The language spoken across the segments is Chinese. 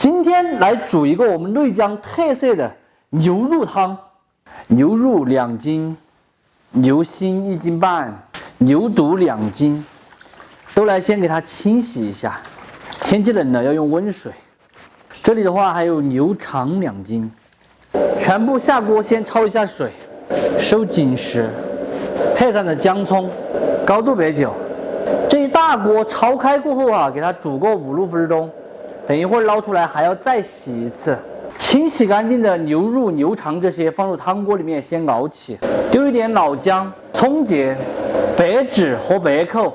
今天来煮一个我们内江特色的牛肉汤。牛肉2斤，牛心1斤半，牛肚2斤，都来先给它清洗一下。天气冷了要用温水。这里的话还有牛肠2斤，全部下锅先焯一下水，收紧实，配上的姜葱、高度白酒。这一大锅焯开过后啊，给它煮个5-6分钟。等一会儿捞出来还要再洗一次。清洗干净的牛肉、牛肠这些放入汤锅里面先熬起，丢一点老姜、葱节、白芷和白蔻。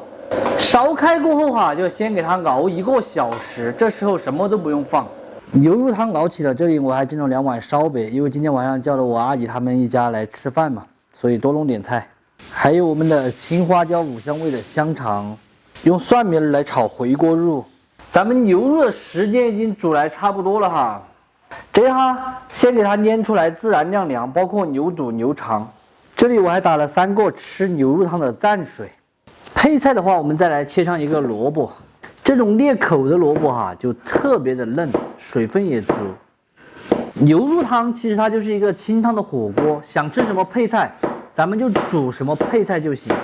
烧开过后哈，就先给它熬1个小时。这时候什么都不用放。牛肉汤熬起了，这里我还蒸了2碗烧白，因为今天晚上叫了我阿姨他们一家来吃饭嘛，所以多弄点菜。还有我们的青花椒5香味的香肠，用蒜苗来炒回锅肉。咱们牛肉的时间已经煮来差不多了哈，这哈先给它捏出来自然晾凉，包括牛肚、牛肠。这里我还打了3个吃牛肉汤的蘸水。配菜的话，我们再来切上一个萝卜，这种裂口的萝卜哈就特别的嫩，水分也足。牛肉汤其实它就是一个清汤的火锅，想吃什么配菜，咱们就煮什么配菜就行。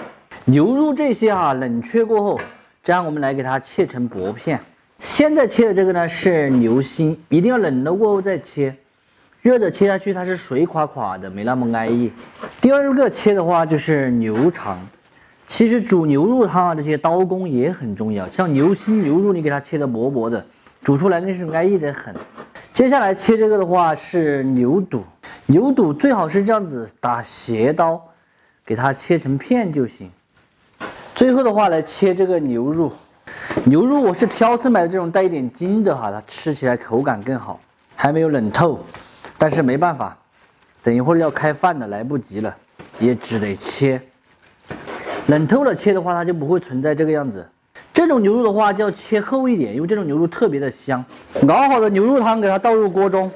牛肉这些哈冷却过后，这样我们来给它切成薄片。现在切的这个呢是牛心，一定要冷了过后再切，热的切下去它是水垮垮的，没那么安逸。第二个切的话就是牛肠，其实煮牛肉汤啊这些刀工也很重要，像牛心、牛肉你给它切的薄薄的，煮出来那是安逸的很。接下来切这个的话是牛肚，牛肚最好是这样子打斜刀，给它切成片就行。最后的话来切这个牛肉。牛肉我是挑次买的这种带一点筋的哈，它吃起来口感更好。还没有冷透，但是没办法，等一会儿要开饭了，来不及了，也只得切。冷透了切的话，它就不会存在这个样子。这种牛肉的话就要切厚一点，因为这种牛肉特别的香。熬好的牛肉汤给它倒入锅中，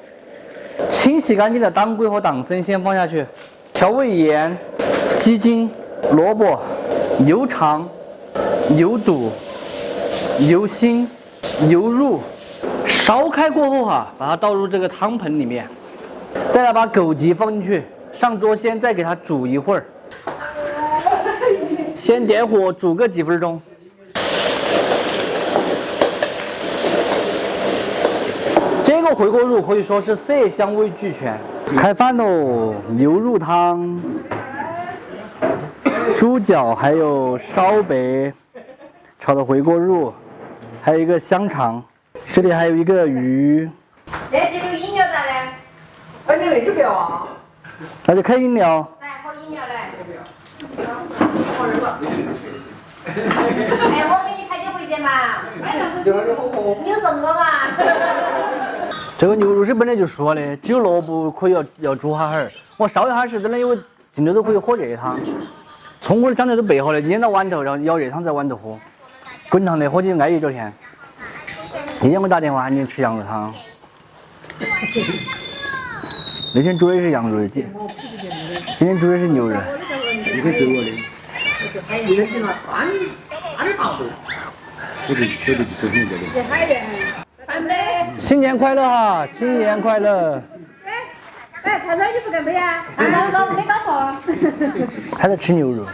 清洗干净的当归和党参先放下去，调味盐、鸡精、萝卜、牛肠、牛肚、牛心、牛肉，烧开过后哈，把它倒入这个汤盆里面，再来把枸杞放进去，上桌先再给它煮一会儿，先点火煮个几分钟。这个回锅肉可以说是色香味俱全。开饭喽！牛肉汤、猪脚还有烧白炒的回锅肉，还有一个香肠，这里还有一个鱼。这有饮料咋嘞？哎，你那只不要啊？那就开饮料。来，喝饮料来。哎，我给你开酒回去嘛。你有送我嘛？这个牛肉是本来就熟的，只有萝卜可以要煮哈儿。我烧一下是真的，因为进头都可以喝热汤。葱花儿刚才都备好了，腌到碗头，然后舀热汤在碗头喝。滚烫的喝起安逸着天。那天我打电话喊你吃羊肉汤，那天煮的是羊肉，今天煮的是牛肉。你可以追我的。还有那个饭大不？我就晓得就这个。这海的。新年快乐哈！新年快乐！哎，他这你不干杯啊？老没搞过。还在吃牛肉。